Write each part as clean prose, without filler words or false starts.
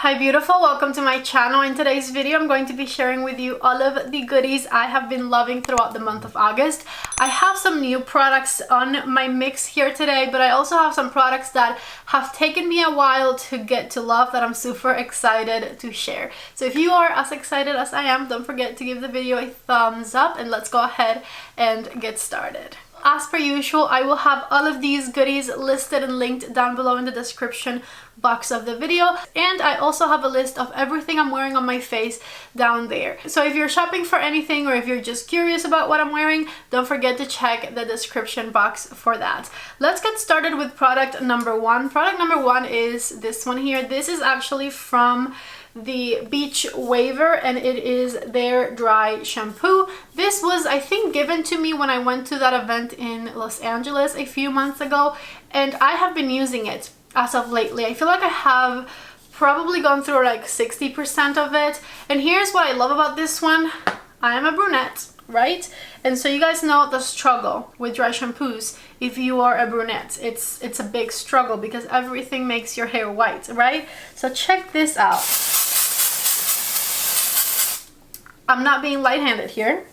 Hi beautiful, welcome to my channel. In today's video I'm going to be sharing with you all of the goodies I have been loving throughout the month of August. I have some new products on my mix here today, but I also have some products that have taken me a while to get to love that I'm super excited to share. So if you are as excited as I am, don't forget to give the video a thumbs up and let's go ahead and get started. As per usual, I will have all of these goodies listed and linked down below in the description box of the video, and I also have a list of everything I'm wearing on my face down there. So if you're shopping for anything or if you're just curious about what I'm wearing, don't forget to check the description box for that. Let's get started with product number one. Product number one is this one here. This is actually from the Beach Waver and it is their dry shampoo. This was, I think, given to me when I went to that event in Los Angeles a few months ago, and I have been using it as of lately. I feel like I have probably gone through like 60% of it, and here's what I love about this one. I am a brunette, right? And so you guys know the struggle with dry shampoos. If you are a brunette, it's a big struggle because everything makes your hair white, right? So check this out. I'm not being light-handed here.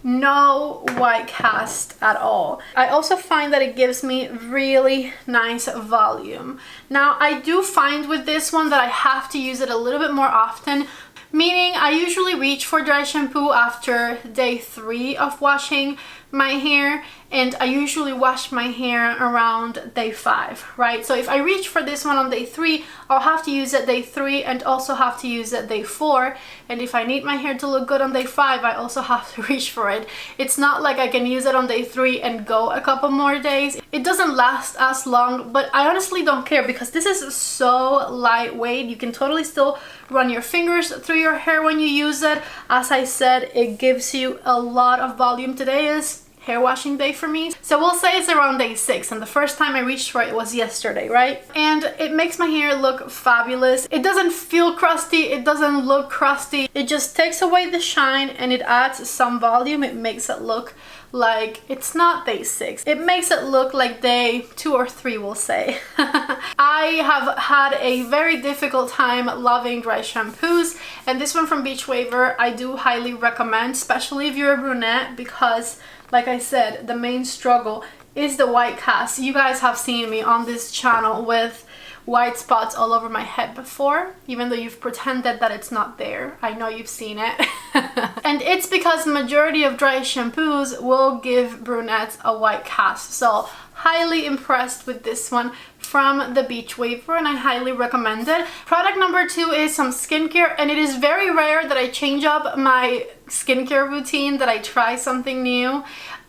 No white cast at all. I also find that it gives me really nice volume. Now, I do find with this one that I have to use it a little bit more often, meaning I usually reach for dry shampoo after day 3 of washing my hair, and I usually wash my hair around day 5, right? So if I reach for this one on day 3, I'll have to use it day 3 and also have to use it day 4. And if I need my hair to look good on day 5, I also have to reach for it. It's not like I can use it on day 3 and go a couple more days. It doesn't last as long, but I honestly don't care because this is so lightweight. You can totally still run your fingers through your hair when you use it. As I said, it gives you a lot of volume. Today is hair washing day for me, so we'll say it's around day 6, and the first time I reached for it was yesterday, right? And it makes my hair look fabulous. It doesn't feel crusty, it doesn't look crusty, it just takes away the shine and it adds some volume. It makes it look like it's not day 6. It makes it look like day 2 or 3, we'll say. I have had a very difficult time loving dry shampoos, and this one from Beach Waver I do highly recommend, especially if you're a brunette, because like I said, the main struggle is the white cast. You guys have seen me on this channel with white spots all over my head before, even though you've pretended that it's not there. I know you've seen it. And it's because majority of dry shampoos will give brunettes a white cast. So highly impressed with this one from the Beach Waver, and I highly recommend it. Product number 2 is some skincare, and it is very rare that I change up my skincare routine, that I try something new.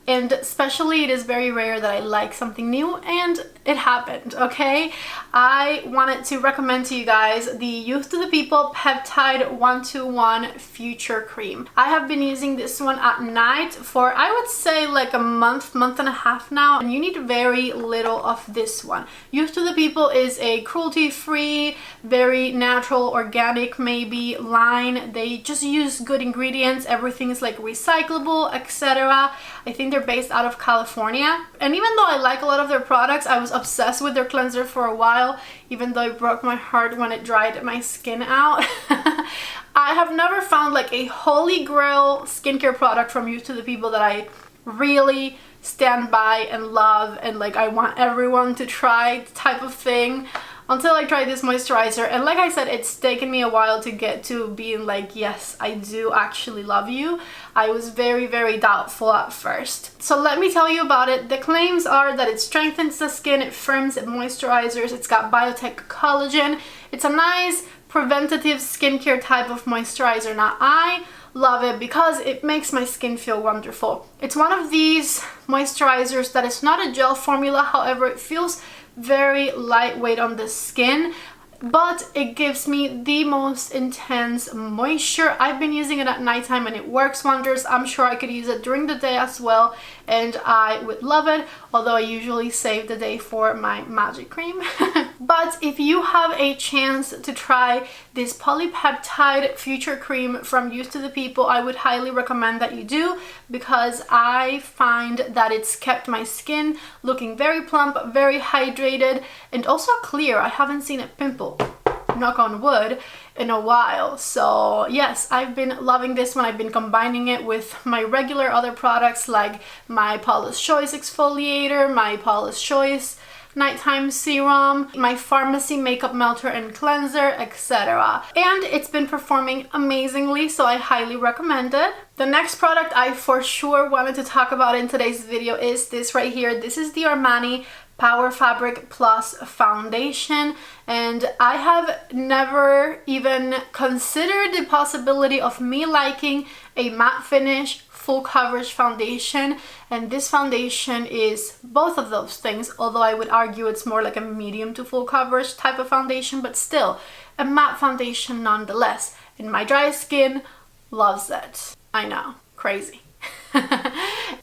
And especially it is very rare that I like something new, and it happened, okay? I wanted to recommend to you guys the Youth to the People Peptide 121 Future Cream. I have been using this one at night for, I would say, like a month and a half now, and you need very little of this one. Youth to the People is a cruelty-free, very natural, organic maybe line. They just use good ingredients. Everything is like recyclable, etc. I think they're based out of California, and even though I like a lot of their products, I was obsessed with their cleanser for a while, even though it broke my heart when it dried my skin out. I have never found like a holy grail skincare product from Youth to the People that I really stand by and love and like I want everyone to try type of thing, until I tried this moisturizer. And like I said, it's taken me a while to get to being like, yes, I do actually love you. I was very, very doubtful at first. So let me tell you about it. The claims are that it strengthens the skin, it firms, it moisturizes, it's got biotech collagen. It's a nice preventative skincare type of moisturizer. Now, I love it because it makes my skin feel wonderful. It's one of these moisturizers that is not a gel formula, however, it feels very lightweight on the skin, but it gives me the most intense moisture. I've been using it at nighttime and it works wonders. I'm sure I could use it during the day as well, and I would love it, although I usually save the day for my magic cream. But if you have a chance to try this polypeptide future cream from Youth to the People, I would highly recommend that you do, because I find that it's kept my skin looking very plump, very hydrated, and also clear. I haven't seen a pimple people, knock on wood, in a while. So yes, I've been loving this one. I've been combining it with my regular other products like my Paula's Choice exfoliator, my Paula's Choice nighttime serum, my pharmacy makeup melter and cleanser, etc. And it's been performing amazingly, so I highly recommend it. The next product I for sure wanted to talk about in today's video is this right here. This is the Armani Power Fabric Plus foundation, and I have never even considered the possibility of me liking a matte finish full coverage foundation, and this foundation is both of those things, although I would argue it's more like a medium to full coverage type of foundation, but still a matte foundation nonetheless, and my dry skin loves it. I know, crazy.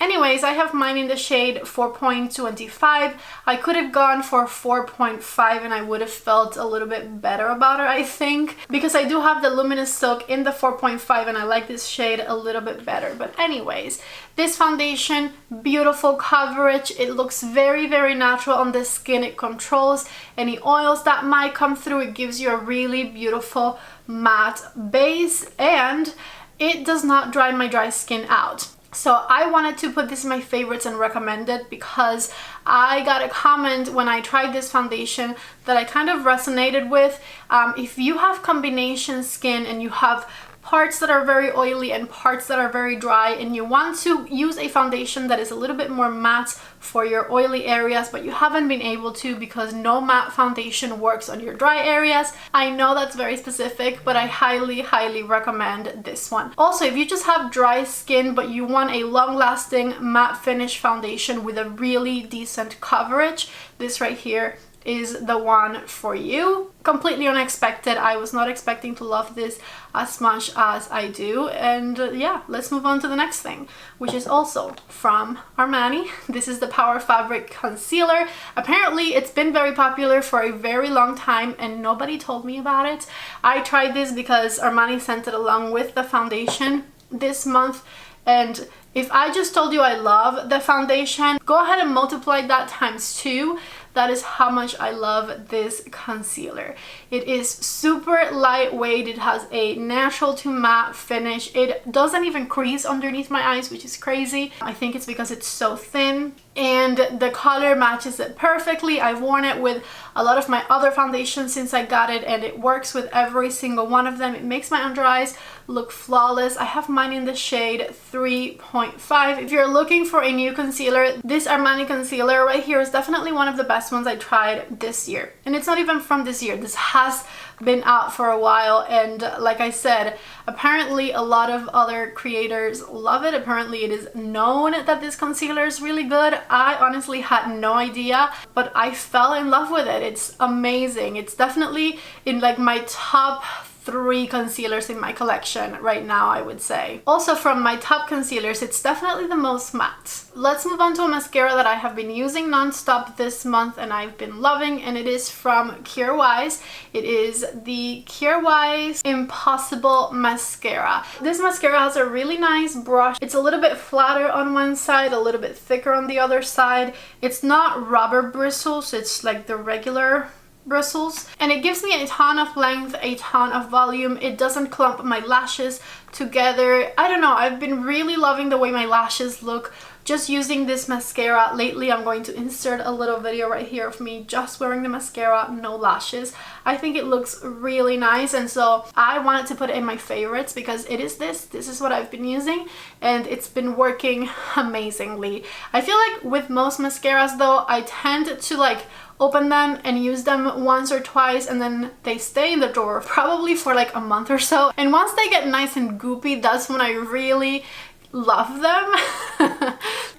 Anyways, I have mine in the shade 4.25. I could have gone for 4.5 and I would have felt a little bit better about it, I think, because I do have the luminous silk in the 4.5 and I like this shade a little bit better. But anyways, this foundation, beautiful coverage. It looks very, very natural on the skin. It controls any oils that might come through. It gives you a really beautiful matte base, and it does not dry my dry skin out. So I wanted to put this in my favorites and recommend it because I got a comment when I tried this foundation that I kind of resonated with. If you have combination skin and you have parts that are very oily and parts that are very dry, and you want to use a foundation that is a little bit more matte for your oily areas, but you haven't been able to because no matte foundation works on your dry areas, I know that's very specific, but I highly, highly recommend this one. Also, if you just have dry skin but you want a long-lasting matte finish foundation with a really decent coverage, this right here is the one for you. Completely unexpected. I was not expecting to love this as much as I do. And yeah, let's move on to the next thing, which is also from Armani. This is the Power Fabric Concealer. Apparently it's been very popular for a very long time and nobody told me about it. I tried this because Armani sent it along with the foundation this month, and if I just told you I love the foundation, go ahead and multiply that times 2. That is how much I love this concealer. It is super lightweight. It has a natural to matte finish. It doesn't even crease underneath my eyes, which is crazy. I think it's because it's so thin, and the color matches it perfectly. I've worn it with a lot of my other foundations since I got it, and it works with every single one of them. It makes my under eyes look flawless. I have mine in the shade 3.5. If you're looking for a new concealer, this Armani concealer right here is definitely one of the best ones I tried this year. And it's not even from this year. This has been out for a while, and like I said, apparently a lot of other creators love it. Apparently it is known that this concealer is really good. I honestly had no idea, but I fell in love with it. It's amazing. It's definitely in like my top 3 concealers in my collection right now, I would say. Also, from my top concealers, it's definitely the most matte. Let's move on to a mascara that I have been using non-stop this month and I've been loving, and it is from Kjaer Weis. It is the Kjaer Weis Impossible Mascara. This mascara has a really nice brush. It's a little bit flatter on one side, a little bit thicker on the other side. It's not rubber bristles, it's like the regular bristles, and it gives me a ton of length, a ton of volume. It doesn't clump my lashes together. I don't know, I've been really loving the way my lashes look just using this mascara lately. I'm going to insert a little video right here of me just wearing the mascara, no lashes. I think it looks really nice, and so I wanted to put it in my favorites because it is this is what I've been using, and it's been working amazingly. I feel like with most mascaras though, I tend to like open them and use them once or twice, and then they stay in the drawer probably for like a month or so, and once they get nice and goopy, that's when I really love them.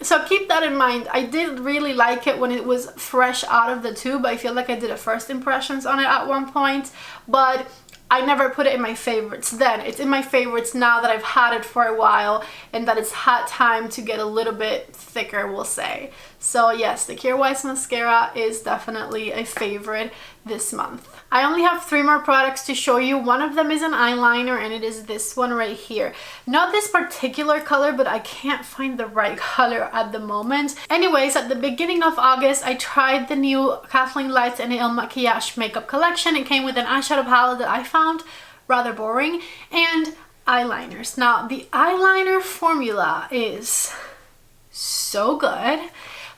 So keep that in mind. I did really like it when it was fresh out of the tube. I feel like I did a first impressions on it at one point, but I never put it in my favorites then. It's in my favorites now that I've had it for a while and that it's had time to get a little bit thicker, we'll say. So yes, the Kjaer Weis mascara is definitely a favorite this month. I only have 3 more products to show you. One of them is an eyeliner, and it is this one right here. Not this particular color, but I can't find the right color at the moment. Anyways, at the beginning of August, I tried the new Kathleen Lights and Il Maquillage makeup collection. It came with an eyeshadow palette that I found rather boring, and eyeliners. Now, the eyeliner formula is so good.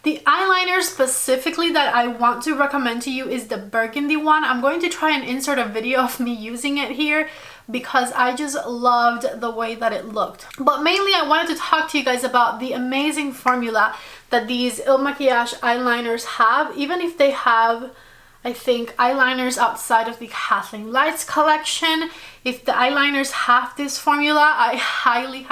The eyeliner specifically that I want to recommend to you is the burgundy one. I'm going to try and insert a video of me using it here because I just loved the way that it looked. But mainly I wanted to talk to you guys about the amazing formula that these Il Maquillage eyeliners have, even if they have, I think, eyeliners outside of the Kathleen Lights collection. If the eyeliners have this formula, I highly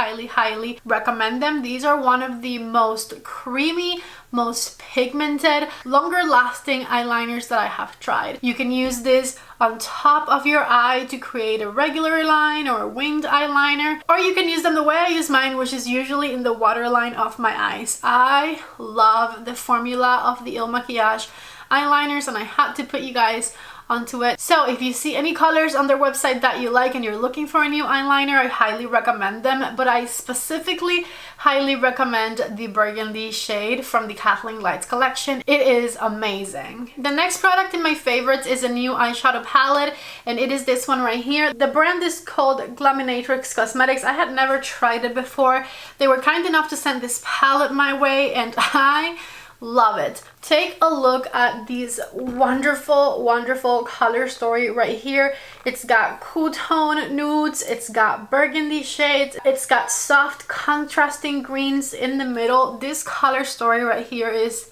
recommend them. These are one of the most creamy, most pigmented, longer lasting eyeliners that I have tried. You can use this on top of your eye to create a regular line or a winged eyeliner, or you can use them the way I use mine, which is usually in the waterline of my eyes. I love the formula of the Il Maquillage eyeliners, and I had to put you guys onto it. So if you see any colors on their website that you like and you're looking for a new eyeliner, I highly recommend them, but I specifically highly recommend the burgundy shade from the Kathleen Lights collection. It is amazing. The next product in my favorites is a new eyeshadow palette, and it is this one right here. The brand is called Glaminatrix Cosmetics. I had never tried it before. They were kind enough to send this palette my way, and I love it. Take a look at these wonderful color story right here. It's got cool tone nudes, it's got burgundy shades, it's got soft contrasting greens in the middle. This color story right here is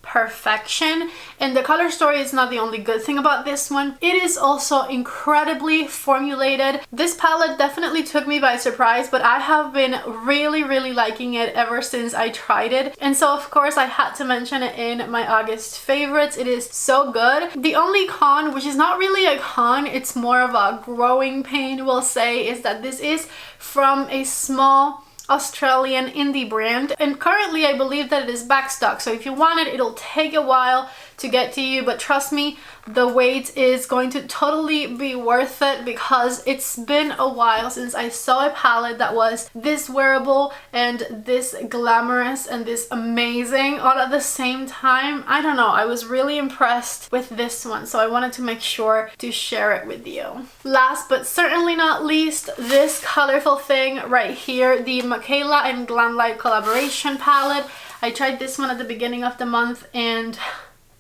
perfection, and the color story is not the only good thing about this one. It is also incredibly formulated. This palette definitely took me by surprise, but I have been really liking it ever since I tried it, and so of course I had to mention it in my August favorites. It is so good. The only con, which is not really a con, it's more of a growing pain, we'll say, is that this is from a small Australian indie brand, and currently I believe that it is backstock, so if you want it, it'll take a while to get to you, but trust me, the wait is going to totally be worth it because it's been a while since I saw a palette that was this wearable and this glamorous and this amazing all at the same time. I don't know, I was really impressed with this one, so I wanted to make sure to share it with you. Last but certainly not least, this colorful thing right here, the Michaela and Glamlight collaboration palette. I tried this one at the beginning of the month and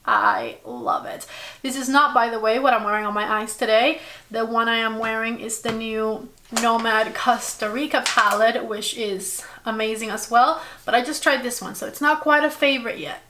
I love it. This is not, by the way, what I'm wearing on my eyes today. The one I am wearing is the new Nomad Costa Rica palette, which is amazing as well, but I just tried this one, so it's not quite a favorite yet.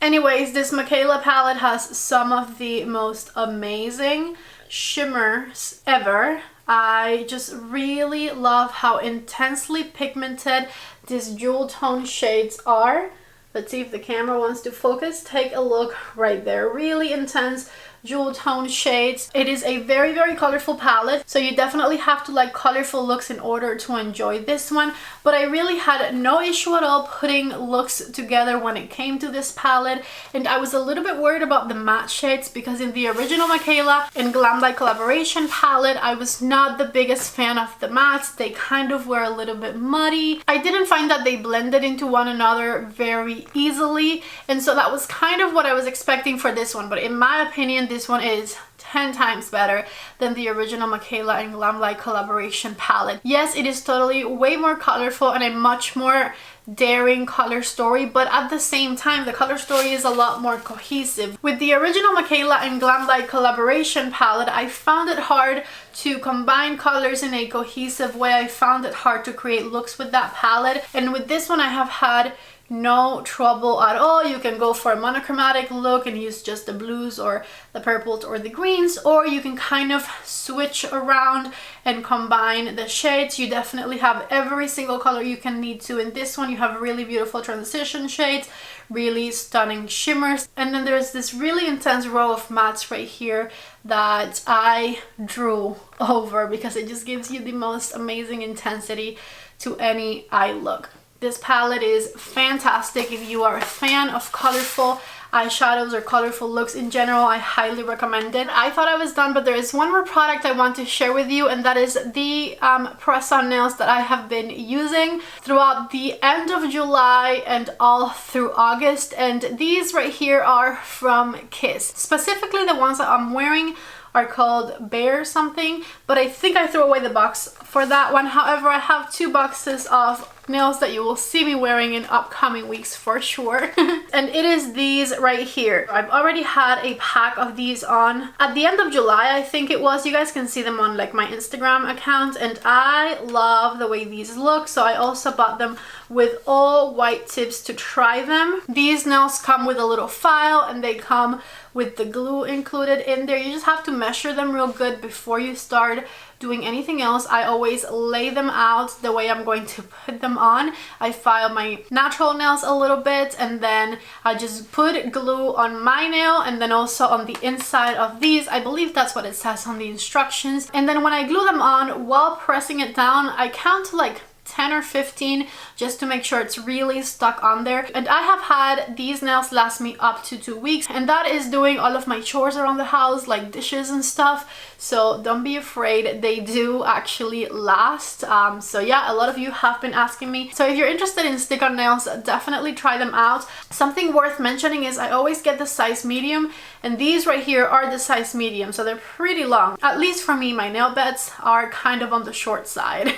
Anyways, this Michaela palette has some of the most amazing shimmers ever. I just really love how intensely pigmented these jewel tone shades are. Let's see if the camera wants to focus. Take a look right there. Really intense jewel tone shades. It is a very colorful palette, so you definitely have to like colorful looks in order to enjoy this one, but I really had no issue at all putting looks together when it came to this palette. And I was a little bit worried about the matte shades because in the original Michaela and Glamlight collaboration palette, I was not the biggest fan of the mattes. They kind of were a little bit muddy. I didn't find that they blended into one another very easily, and so that was kind of what I was expecting for this one, but in my opinion this one is 10 times better than the original Michaela and Glamlight collaboration palette. Yes, it is totally way more colorful and a much more daring color story, but at the same time the color story is a lot more cohesive. With the original Michaela and Glamlight collaboration palette, I found it hard to combine colors in a cohesive way. I found it hard to create looks with that palette, and with this one I have had no trouble at all. You can go for a monochromatic look and use just the blues or the purples or the greens, or you can kind of switch around and combine the shades. You definitely have every single color you can need to. In this one you have really beautiful transition shades, really stunning shimmers, and then there's this really intense row of mattes right here that I drew over because it just gives you the most amazing intensity to any eye look. This palette is fantastic if you are a fan of colorful eyeshadows or colorful looks in general. I highly recommend it. I thought I was done, but there is one more product I want to share with you, and that is the press-on nails that I have been using throughout the end of July and all through August. And these right here are from Kiss. Specifically the ones that I'm wearing are called Bear something, but I think I threw away the box for that one. However, I have 2 boxes of nails that you will see me wearing in upcoming weeks for sure. And it is these right here. I've already had a pack of these on at the end of July, I think it was. You guys can see them on like my Instagram account, and I love the way these look, so I also bought them with all white tips to try them. These nails come with a little file, and they come with the glue included in there. You just have to measure them real good before you start doing anything else. I always lay them out the way I'm going to put them on. I file my natural nails a little bit, and then I just put glue on my nail and then also on the inside of these. I believe that's what it says on the instructions. And then when I glue them on, while pressing it down, I count to like 10 or 15 just to make sure it's really stuck on there. And I have had these nails last me up to 2 weeks, and that is doing all of my chores around the house, like dishes and stuff. So don't be afraid, they do actually last. So yeah, a lot of you have been asking me. So if you're interested in stick-on nails, definitely try them out. Something worth mentioning is I always get the size medium, and these right here are the size medium, so they're pretty long. At least for me, my nail beds are kind of on the short side.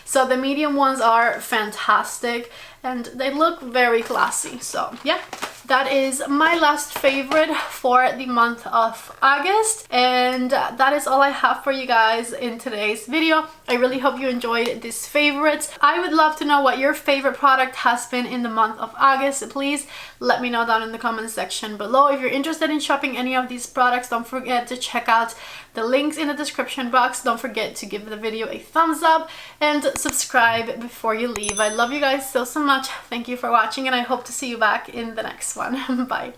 So the medium ones are fantastic and they look very classy. So yeah, that is my last favorite for the month of August, and that is all I have for you guys in today's video. I really hope you enjoyed these favorites. I would love to know what your favorite product has been in the month of August. Please let me know down in the comment section below. If you're interested in shopping any of these products, don't forget to check out the links in the description box. Don't forget to give the video a thumbs up and subscribe before you leave. I love you guys so much. Thank you for watching, and I hope to see you back in the next one. Bye.